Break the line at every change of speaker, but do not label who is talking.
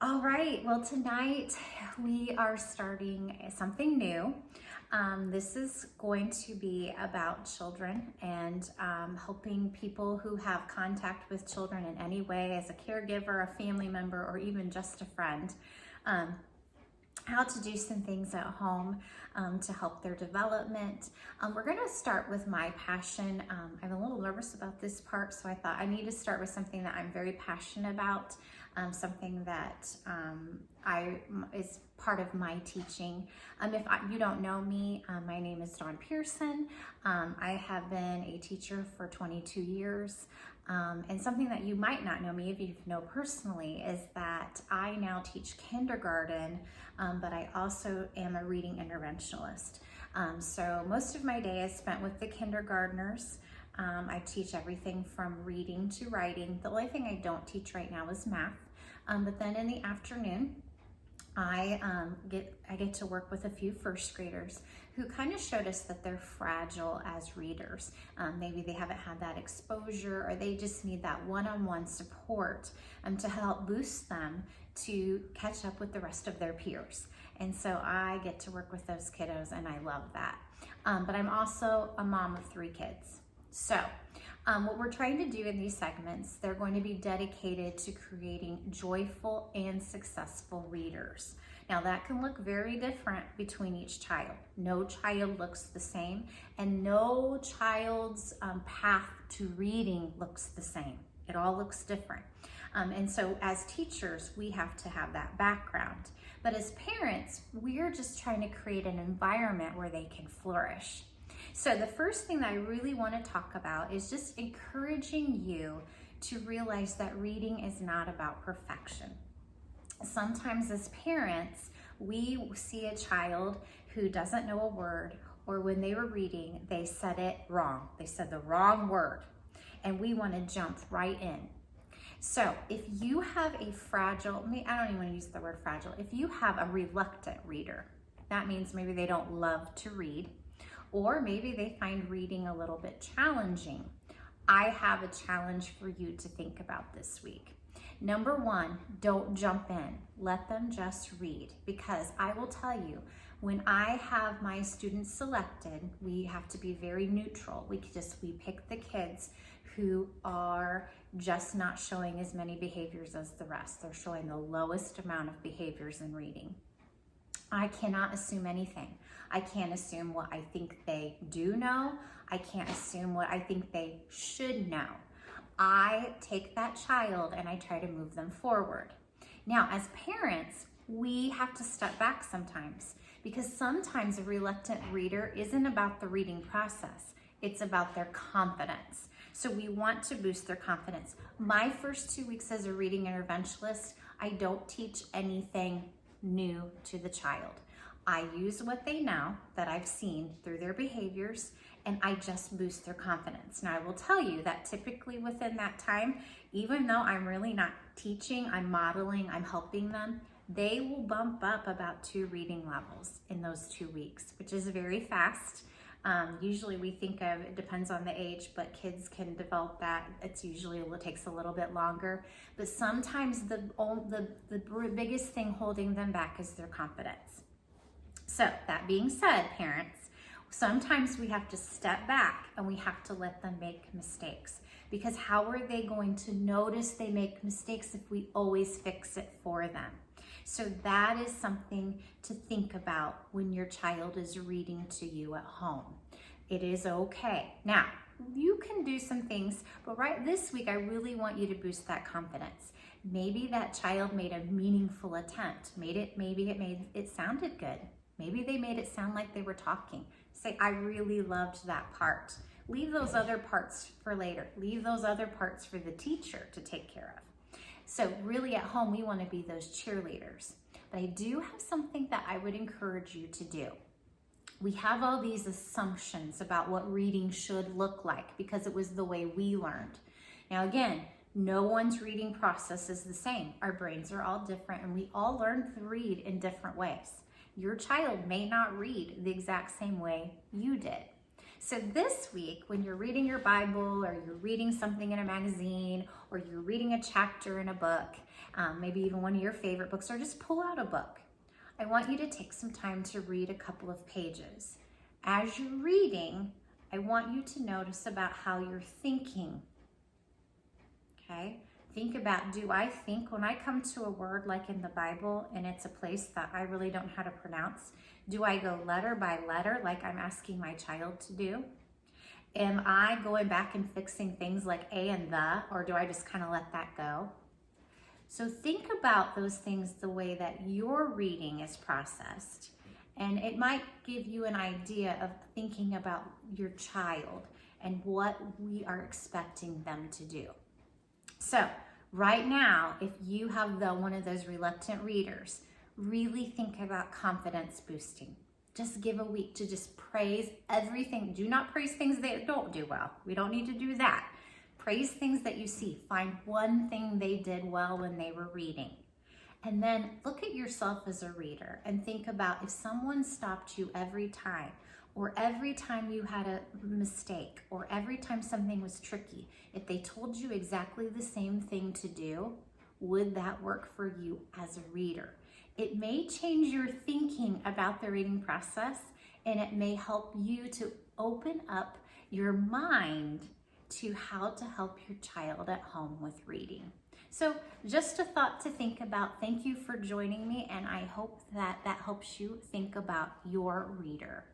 All right, well, tonight we are starting something new. This is going to be about children and helping people who have contact with children in any way as a caregiver, a family member, or even just a friend. How to do some things at home to help their development. We're going to start with my passion. I'm a little nervous about this part, so I thought I need to start with something that I'm very passionate about, something that is part of my teaching. If you don't know me, my name is Dawn Pearson. I have been a teacher for 22 years. And something that you might not know me if you know personally is that I now teach kindergarten, but I also am a reading interventionist. So most of my day is spent with the kindergartners. I teach everything from reading to writing. The only thing I don't teach right now is math. But then in the afternoon, I get to work with a few first graders who kind of showed us that they're fragile as readers. Maybe they haven't had that exposure, or they just need that one-on-one support to help boost them to catch up with the rest of their peers. And so I get to work with those kiddos, and I love that. But I'm also a mom of 3 kids. So what we're trying to do in these segments, they're going to be dedicated to creating joyful and successful readers. Now that can look very different between each child. No child looks the same, and no child's path to reading looks the same. It all looks different. And so as teachers, we have to have that background. But as parents, we're just trying to create an environment where they can flourish. So the first thing that I really want to talk about is just encouraging you to realize that reading is not about perfection. Sometimes as parents, we see a child who doesn't know a word, or when they were reading, they said it wrong. They said the wrong word, and we want to jump right in. So if you have a fragile, I don't even want to use the word fragile, if you have a reluctant reader, that means maybe they don't love to read, or maybe they find reading a little bit challenging. I have a challenge for you to think about this week. Number 1, don't jump in. Let them just read, because I will tell you, when I have my students selected, we have to be very neutral. We pick the kids who are just not showing as many behaviors as the rest. They're showing the lowest amount of behaviors in reading. I cannot assume anything. I can't assume what I think they do know. I can't assume what I think they should know. I take that child and I try to move them forward. Now, as parents, we have to step back sometimes, because sometimes a reluctant reader isn't about the reading process. It's about their confidence. So we want to boost their confidence. My first 2 weeks as a reading interventionist, I don't teach anything new to the child. I use what they know that I've seen through their behaviors, and I just boost their confidence. Now I will tell you that typically within that time, even though I'm really not teaching, I'm modeling, I'm helping them, they will bump up about 2 reading levels in those 2 weeks, which is very fast. Usually we think of, it depends on the age, but kids can develop that. It takes a little bit longer. But sometimes the biggest thing holding them back is their confidence. So that being said, parents, sometimes we have to step back and we have to let them make mistakes, because how are they going to notice they make mistakes if we always fix it for them? So that is something to think about when your child is reading to you at home. It is okay. Now, you can do some things, but right this week, I really want you to boost that confidence. Maybe that child made a meaningful attempt. Maybe it sounded good. Maybe they made it sound like they were talking. Say, I really loved that part. Leave those other parts for later. Leave those other parts for the teacher to take care of. So really at home, we want to be those cheerleaders. But I do have something that I would encourage you to do. We have all these assumptions about what reading should look like because it was the way we learned. Now again, no one's reading process is the same. Our brains are all different, and we all learn to read in different ways. Your child may not read the exact same way you did. So this week, when you're reading your Bible or you're reading something in a magazine or you're reading a chapter in a book, maybe even one of your favorite books, or just pull out a book, I want you to take some time to read a couple of pages. As you're reading, I want you to notice about how you're thinking. Okay? Think about, do I think when I come to a word like in the Bible and it's a place that I really don't know how to pronounce, do I go letter by letter like I'm asking my child to do? Am I going back and fixing things like a and the, or do I just kind of let that go? So think about those things the way that your reading is processed. And it might give you an idea of thinking about your child and what we are expecting them to do. So right now, if you have one of those reluctant readers, really think about confidence boosting. Just give a week to just praise everything. Do not praise things that don't do well. We don't need to do that. Praise things that you see. Find one thing they did well when they were reading. And then look at yourself as a reader and think about if someone stopped you every time, or every time you had a mistake, or every time something was tricky, if they told you exactly the same thing to do, would that work for you as a reader? It may change your thinking about the reading process, and it may help you to open up your mind to how to help your child at home with reading. So just a thought to think about. Thank you for joining me, and I hope that helps you think about your reader.